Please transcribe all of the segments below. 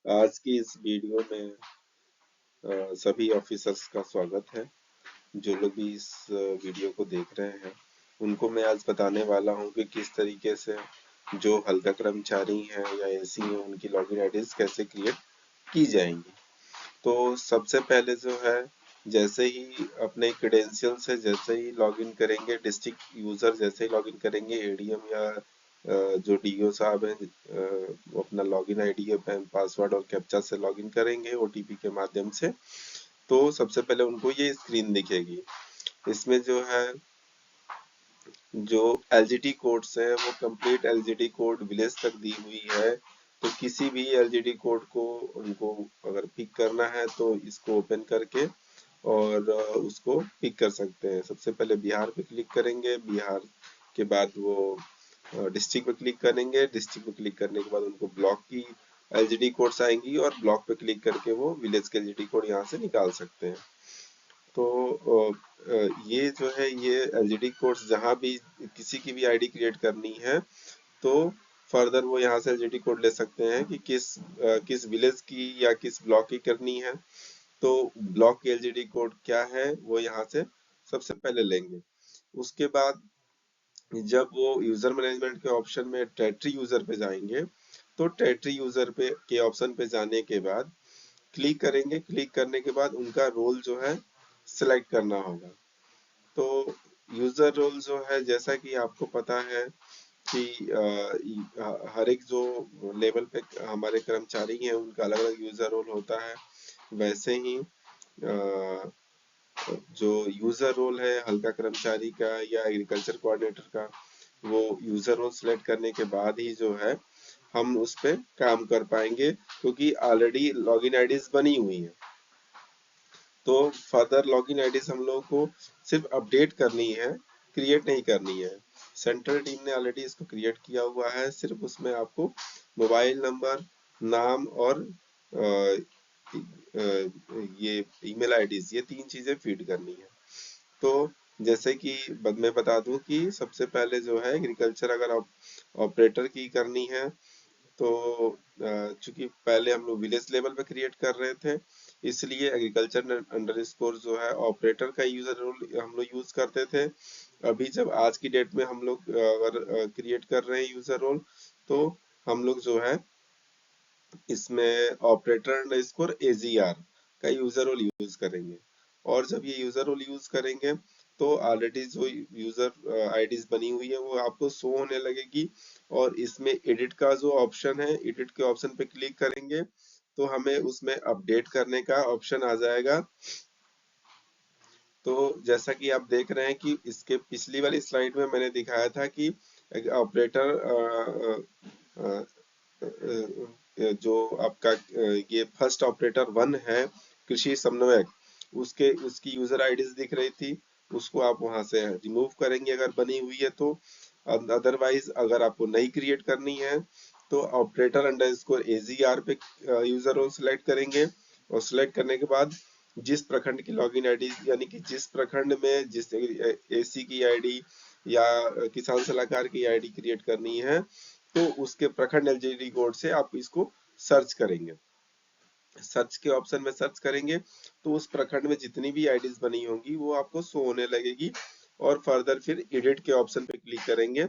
आज की इस वीडियो में सभी ऑफिसर्स का स्वागत है। जो लोग भी इस वीडियो को देख रहे हैं उनको मैं आज बताने वाला हूं कि किस तरीके से जो हल्का कर्मचारी हैं या एसी हैं उनकी लॉगिन आईडीज कैसे क्रिएट की जाएंगी। तो सबसे पहले जो है, जैसे ही अपने क्रेडेंशियल से जैसे ही लॉगिन करेंगे, डिस्ट्रिक्ट यूजर जैसे ही लॉगिन करेंगे, एडीएम या जो डीओ साहब हैं वो अपना लॉगिन आईडी या पासवर्ड और कैप्चा से लॉगिन करेंगे ओटीपी के माध्यम से। तो सबसे पहले उनको ये स्क्रीन दिखेगी। इसमें जो है, जो एलजीडी कोड्स है वो कंप्लीट एलजीडी कोड विलेज तक दी हुई है। तो किसी भी एलजीडी कोड को उनको अगर पिक करना है तो इसको ओपन करके और उसको पिक कर सकते हैं। सबसे पहले बिहार पे क्लिक करेंगे, बिहार के बाद वो डिस्ट्रिक्ट पे क्लिक करेंगे, डिस्ट्रिक्ट पे क्लिक करने के बाद उनको ब्लॉक की एलजीडी कोड्स आएंगी और ब्लॉक पे क्लिक करके वो विलेज के एलजीडी कोड यहाँ से निकाल सकते हैं। तो ये जो है, ये एलजीडी कोड्स जहाँ भी किसी की भी आईडी क्रिएट करनी है तो फर्दर वो यहाँ से एलजीडी कोड ले सकते हैं कि किस विलेज की या किस ब्लॉक की करनी है। तो ब्लॉक की एलजीडी कोड क्या है वो यहाँ से सबसे पहले लेंगे। उसके बाद जब वो यूजर मैनेजमेंट के ऑप्शन में टेरिटरी यूजर पे जाएंगे तो टेरिटरी यूजर पे के ऑप्शन पे जाने के बाद क्लिक करेंगे। क्लिक करने के बाद उनका रोल जो है सिलेक्ट करना होगा। तो यूजर रोल जो है, जैसा कि आपको पता है कि हर एक जो लेवल पे हमारे कर्मचारी हैं उनका अलग अलग यूजर रोल होता है। वैसे ही जो यूजर रोल है हल्का कर्मचारी का या एग्रीकल्चर कोऑर्डिनेटर का, वो यूजर रोल सिलेक्ट करने के बाद ही जो है हम उस पे काम कर पाएंगे, क्योंकि ऑलरेडी लॉगिन आईडीज बनी हुई है। तो फर्दर लॉगिन आईडीज हम लोगों को सिर्फ अपडेट करनी है, क्रिएट नहीं करनी है। सेंट्रल टीम ने ऑलरेडी इसको क्रिएट किया हुआ है। सिर्फ उसमें आपको मोबाइल नंबर, नाम और ये ईमेल आईडीज, ये तीन चीजें फीड करनी है। तो जैसे कि मैं बता दूं कि सबसे पहले जो है एग्रीकल्चर अगर आप ऑपरेटर की करनी है तो चूंकि पहले हम लोग विलेज लेवल पे क्रिएट कर रहे थे, इसलिए एग्रीकल्चर अंडरस्कोर जो है ऑपरेटर का यूजर रोल हम लोग यूज करते थे। अभी जब आज की डेट में हम लोग अगर क्रिएट कर रहे हैं यूजर रोल, तो हम लोग जो है इसमें ऑपरेटर अंडरस्कोर एजीआर का यूजर रोल यूज करेंगे। और जब ये यूजर रोल यूज करेंगे तो ऑलरेडी जो यूजर आईडीज बनी हुई है वो आपको शो होने लगेगी। और इसमें एडिट का जो ऑप्शन है, एडिट के ऑप्शन पे क्लिक करेंगे तो हमें उसमें अपडेट करने का ऑप्शन आ जाएगा। तो जैसा कि आप देख रहे हैं कि इसके पिछली वाली स्लाइड में मैंने दिखाया था कि ऑपरेटर जो आपका ये फर्स्ट ऑपरेटर 1 है, कृषि समन्वयक, उसके उसकी यूजर आईडीज दिख रही थी, उसको आप वहां से रिमूव करेंगे अगर बनी हुई है तो। अदरवाइज अगर आपको नई क्रिएट करनी है तो ऑपरेटर अंडरस्कोर एजीआर पे यूजर रोल सिलेक्ट करेंगे। और सिलेक्ट करने के बाद जिस प्रखंड की लॉगिन आईडी, यानी कि जिस प्रखंड में जिस एसी की आईडी या किसान सलाहकार की आईडी क्रिएट करनी है तो उसके प्रखंड एलजीडी कोड से आप इसको सर्च करेंगे। सर्च के ऑप्शन में सर्च करेंगे तो उस प्रखंड में जितनी भी आईडीज बनी होंगी वो आपको शो होने लगेगी। और फर्दर फिर एडिट के ऑप्शन पे क्लिक करेंगे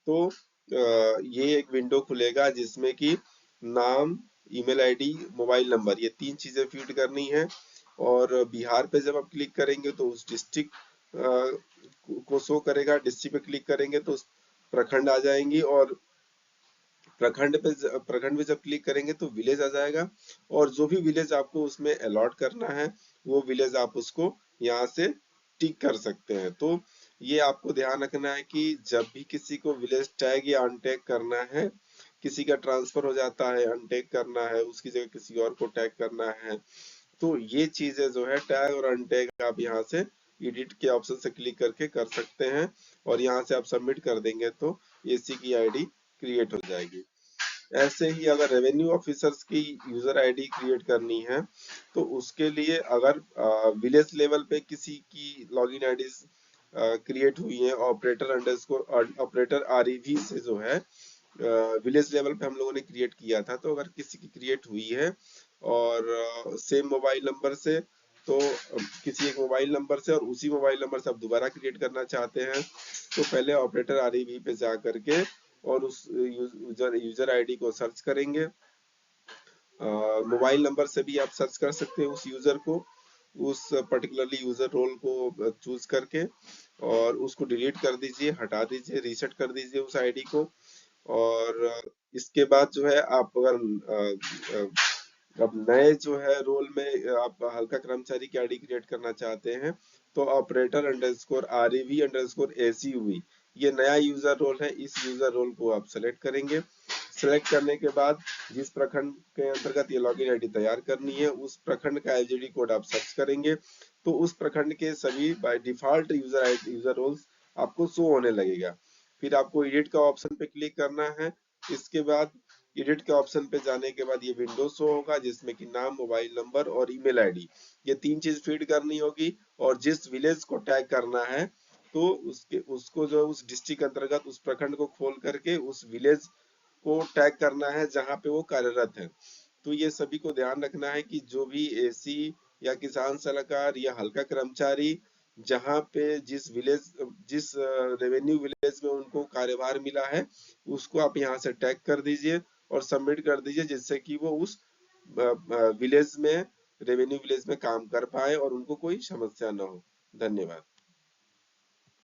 तो ये एक विंडो खुलेगा जिसमें कि नाम, ईमेल आईडी, मोबाइल नंबर, ये तीन चीजें फीड करनी है। और बिहार पे जब आप क्लिक करेंगे तो उस डिस्ट्रिक्ट को शो करेगा। डिस्ट्रिक्ट पे क्लिक करेंगे तो उस प्रखंड आ जाएंगी और प्रखंड पे जब क्लिक करेंगे तो विलेज आ जाएगा। और जो भी विलेज आपको उसमें अलॉट करना है वो विलेज आप उसको यहाँ से टिक कर सकते हैं। तो ये आपको ध्यान रखना है कि जब भी किसी को विलेज टैग या अनटैग करना है, किसी का ट्रांसफर हो जाता है, अनटैग करना है, उसकी जगह किसी और को टैग करना है, तो ये चीजें जो है टैग और अनटैग आप यहाँ से एडिट के ऑप्शन से क्लिक करके कर सकते हैं। और यहाँ से आप सबमिट कर देंगे तो एसी की आईडी क्रिएट हो जाएगी। ऐसे ही अगर रेवेन्यू ऑफिसर्स की यूजर आईडी क्रिएट करनी है तो उसके लिए अगर विलेज लेवल पे किसी की लॉगिन आईडी क्रिएट हुई है ऑपरेटर अंडरस्कोर ऑपरेटर आरईवी से जो है, विलेज लेवल पे हम लोगों ने क्रिएट किया था। तो अगर किसी की क्रिएट हुई है और सेम मोबाइल नंबर से, तो किसी एक मोबाइल नंबर से और उसी मोबाइल नंबर से आप दोबारा क्रिएट करना चाहते हैं, तो पहले ऑपरेटर आरईवी पे जा करके और उस यूजर आईडी को सर्च करेंगे। मोबाइल नंबर से भी आप सर्च कर सकते हैं उस यूजर को, उस पर्टिकुलरली यूजर रोल को चूज करके, और उसको डिलीट कर दीजिए, हटा दीजिए, रीसेट कर दीजिए उस आईडी को। और इसके बाद जो है आप अगर अब नए जो है रोल में आप हल्का कर्मचारी की आईडी क्रिएट करना चाहते हैं, तो ऑपरेटर अंडरस्कोर आरईवी अंडरस्कोर एसीयूवी ये नया यूजर रोल है। इस यूजर रोल को आप सेलेक्ट करेंगे। सेलेक्ट करने के बाद जिस प्रखंड के अंतर्गत ये लॉगिन आईडी तैयार करनी है, उस प्रखंड का एलजीडी कोड आप सर्च करेंगे, तो उस प्रखंड के सभी बाय डिफॉल्ट यूजर रोल्स आपको शो होने लगेगा। फिर आपको एडिट का ऑप्शन पे क्लिक करना है। इसके बाद एडिट के ऑप्शन पे जाने के बाद ये विंडो शो होगा, जिसमें कि नाम, मोबाइल नंबर और ईमेल आईडी ये 3 चीज फीड करनी होगी। और जिस विलेज को टैग करना है, तो उसको जो उस डिस्ट्रिक्ट अंतर्गत उस प्रखंड को खोल करके उस विलेज को टैग करना है जहाँ पे वो कार्यरत है। तो ये सभी को ध्यान रखना है कि जो भी एसी या किसान सलाहकार या हल्का कर्मचारी जहाँ पे जिस रेवेन्यू विलेज में उनको कार्यभार मिला है, उसको आप यहाँ से टैग कर दीजिए और सबमिट कर दीजिए, जिससे कि वो उस विलेज में रेवेन्यू विलेज में काम कर पाए और उनको कोई समस्या ना हो। धन्यवाद।